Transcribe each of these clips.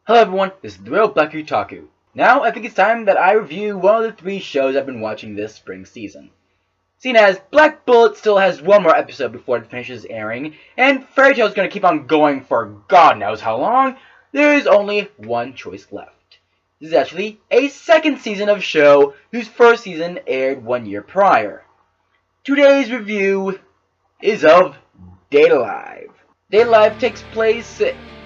Hello everyone, this is the real Black Utaku. Now I think it's time that I review one of the 3 shows I've been watching this spring season. Seeing as Black Bullet still has one more episode before it finishes airing, and Fairy Tail is going to keep on going for God knows how long, there is only one choice left. This is actually a second season of a show whose first season aired 1 year prior. Today's review is of Date A Live. Date A Live takes place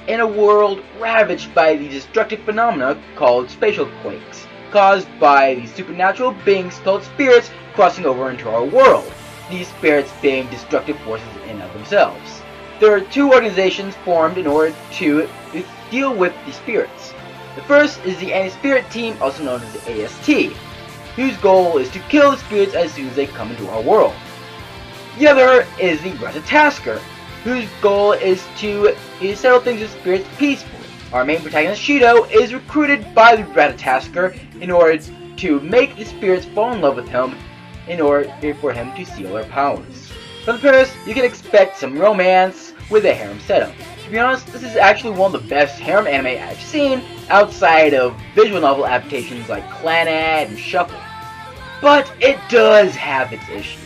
in a world ravaged by the destructive phenomena called spatial quakes, caused by the supernatural beings called spirits crossing over into our world, these spirits being destructive forces in and of themselves. There are 2 organizations formed in order to deal with the spirits. The first is the Anti-Spirit Team, also known as the AST, whose goal is to kill the spirits as soon as they come into our world. The other is the Ratatasker, whose goal is to settle things with spirits peacefully. Our main protagonist, Shido, is recruited by the Ratatasker in order to make the spirits fall in love with him in order for him to seal their powers. From the premise, you can expect some romance with a harem setup. To be honest, this is actually one of the best harem anime I've seen outside of visual novel adaptations like Clannad and Shuffle. But it does have its issues.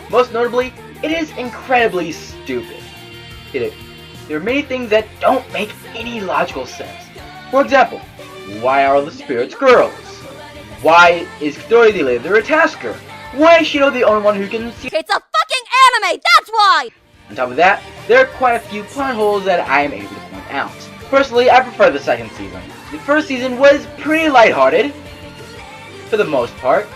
Most notably, it is incredibly stupid. There are many things that don't make any logical sense. For example, why are all the spirits girls? Why is Kitori the leader of a tasker? Why is Shido the only one who can see? It's a fucking anime, that's why! On top of that, there are quite a few plot holes that I am able to point out. Personally, I prefer the second season. The first season was pretty lighthearted, for the most part.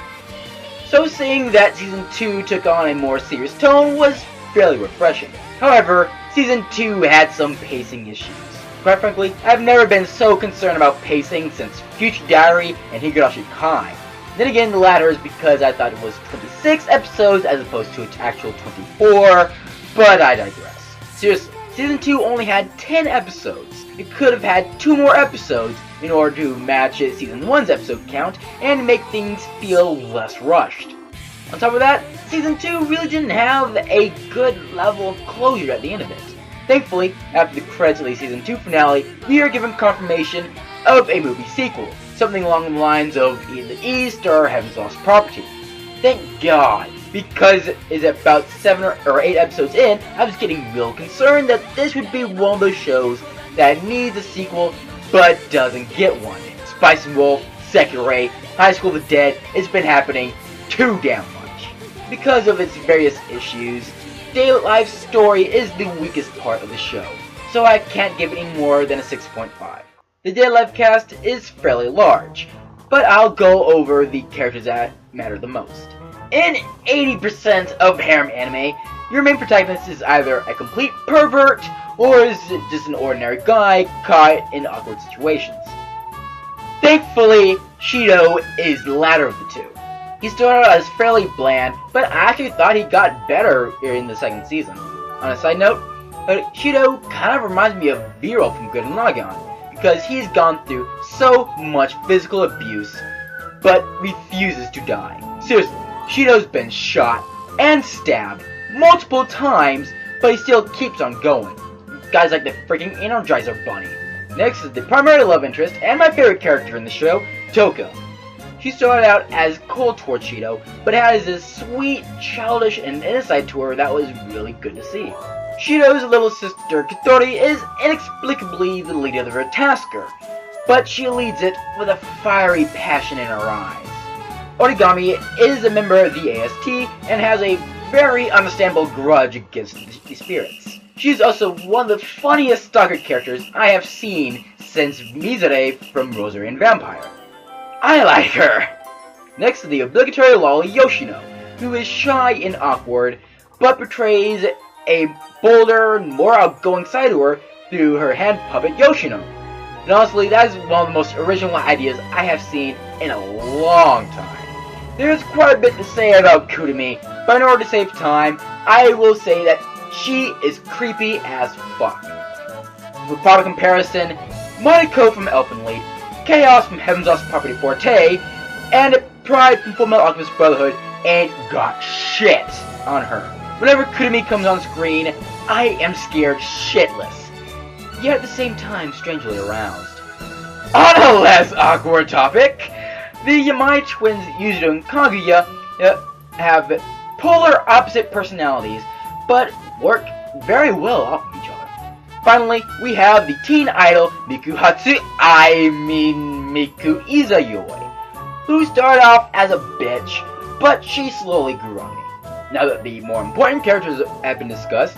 So seeing that season 2 took on a more serious tone was fairly refreshing. However, season 2 had some pacing issues. Quite frankly, I've never been so concerned about pacing since Future Diary and Higurashi Kai. Then again, the latter is because I thought it was 26 episodes as opposed to its actual 24, but I digress. Seriously, season 2 only had 10 episodes. It could have had 2 more episodes in order to match season 1's episode count and make things feel less rushed. On top of that, season 2 really didn't have a good level of closure at the end of it. Thankfully, after the credits of the season 2 finale, we are given confirmation of a movie sequel, something along the lines of In the East or Heaven's Lost Property. Thank God, because it's about 7 or 8 episodes in, I was getting real concerned that this would be one of those shows that needs a sequel but doesn't get one. Spice and Wolf, Sekirei, High School of the Dead, it's been happening too damn much. Because of its various issues, Date A Live's story is the weakest part of the show, so I can't give it any more than a 6.5. The Date A Live cast is fairly large, but I'll go over the characters that matter the most. In 80% of harem anime, your main protagonist is either a complete pervert or is just an ordinary guy caught in awkward situations. Thankfully, Shido is the latter of the 2. He started out as fairly bland, but I actually thought he got better in the second season. On a side note, Shido kind of reminds me of Vero from Gurren Lagann, because he's gone through so much physical abuse, but refuses to die. Seriously, Shido's been shot and stabbed multiple times, but he still keeps on going. Guys like the freaking Energizer Bunny. Next is the primary love interest, and my favorite character in the show, Toka. She started out as cold towards Shido, but has this sweet, childish, and innocent side to her that was really good to see. Shido's little sister, Kitori, is inexplicably the leader of her tasker, but she leads it with a fiery passion in her eyes. Origami is a member of the AST and has a very understandable grudge against the spirits. She's also one of the funniest stalker characters I have seen since Mizure from Rosary and Vampire. I like her! Next is the obligatory lolly Yoshino, who is shy and awkward, but portrays a bolder, more outgoing side to her through her hand puppet Yoshino. And honestly, that is one of the most original ideas I have seen in a long time. There's quite a bit to say about Kurumi, but in order to save time, I will say that she is creepy as fuck. For proper comparison, Mariko from Elfen Lied, Chaos from Heaven's Lost Property Forte, and Pride from Fullmetal Alchemist Brotherhood ain't got shit on her. Whenever Kurumi comes on screen, I am scared shitless, yet at the same time strangely aroused. a less awkward topic. The Yamai twins Yuzuru and Kaguya have polar opposite personalities, but work very well off of each other. Finally, we have the teen idol Miku Izayoi, who started off as a bitch, but she slowly grew on me. Now that the more important characters have been discussed,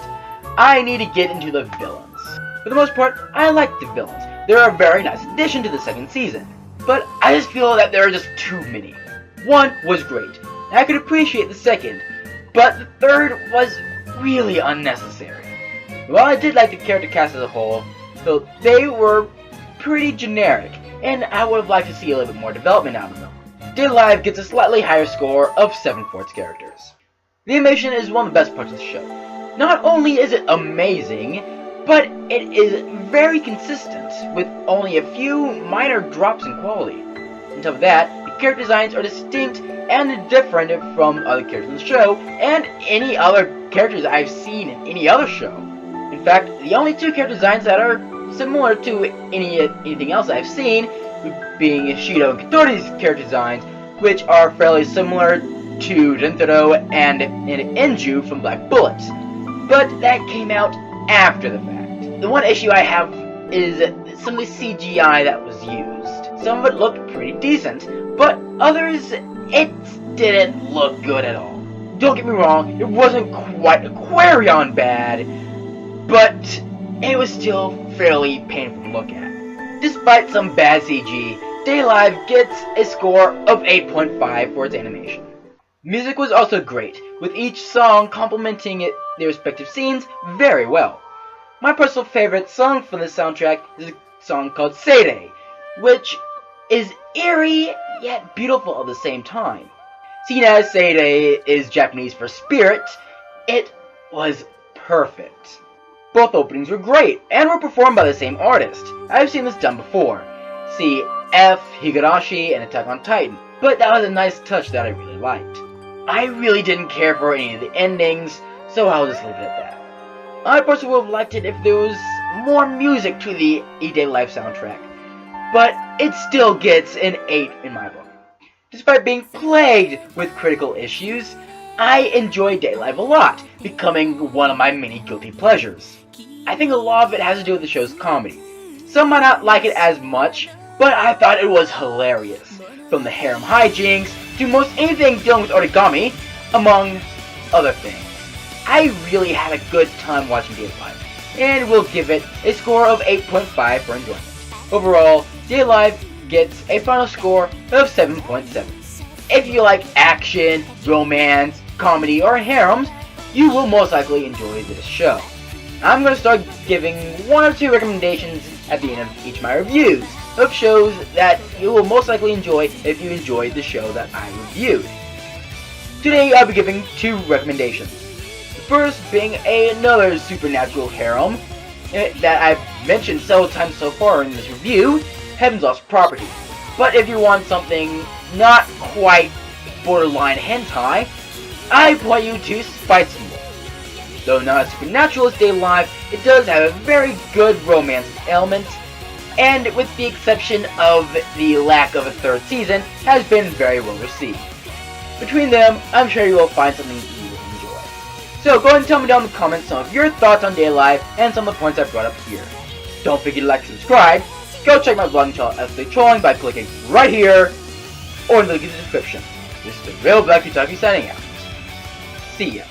I need to get into the villains. For the most part, I like the villains. They're a very nice addition to the second season, but I just feel that there are just too many. One was great, and I could appreciate the second, but the third was really unnecessary. While I did like the character cast as a whole, though they were pretty generic, and I would have liked to see a little bit more development out of them. Day Live gets a slightly higher score of 7 for its characters. The animation is one of the best parts of the show. Not only is it amazing, but it is very consistent, with only a few minor drops in quality. On top of that, the character designs are distinct and different from other characters in the show, and any other characters I've seen in any other show. In fact, the only 2 character designs that are similar to anything else I've seen, being Shido and Katori's character designs, which are fairly similar to Rentaro and Enju from Black Bullet. But that came out after the fact. The one issue I have is some of the CGI that was used. Some of it looked pretty decent, but others, it didn't look good at all. Don't get me wrong, it wasn't quite Aquarion bad, but it was still fairly painful to look at. Despite some bad CG, Day Live gets a score of 8.5 for its animation. Music was also great, with each song complementing their respective scenes very well. My personal favorite song from the soundtrack is a song called Seirei, which is eerie yet beautiful at the same time. Seen as Seirei is Japanese for spirit, it was perfect. Both openings were great, and were performed by the same artist. I've seen this done before. See F, Higurashi, and Attack on Titan, but that was a nice touch that I really liked. I really didn't care for any of the endings, so I'll just leave it at that. I personally would have liked it if there was more music to the Day Live soundtrack, but it still gets an 8 in my book. Despite being plagued with critical issues, I enjoy Day Live a lot, becoming one of my many guilty pleasures. I think a lot of it has to do with the show's comedy. Some might not like it as much, but I thought it was hilarious. From the harem hijinks to most anything dealing with origami, among other things. I really had a good time watching Day Live, and will give it a score of 8.5 for enjoyment. Overall, Day Live gets a final score of 7.7. If you like action, romance, comedy, or harems, you will most likely enjoy this show. I'm going to start giving 1 or 2 recommendations at the end of each of my reviews of shows that you will most likely enjoy if you enjoyed the show that I reviewed. Today I'll be giving 2 recommendations. The first being another supernatural harem that I've mentioned several times so far in this review, Heaven's Lost Property. But if you want something not quite borderline hentai, I point you to Spite Symbol. Though not as supernatural as Day Live, it does have a very good romance element, and with the exception of the lack of a 3rd season, has been very well received. Between them, I'm sure you will find something you will enjoy. So go ahead and tell me down in the comments some of your thoughts on Day Live and some of the points I brought up here. Don't forget to like and subscribe. Go check my blogging channel Essay Trolling by clicking right here, or in the link in the description. This is the Real Black Utaki signing out. See ya.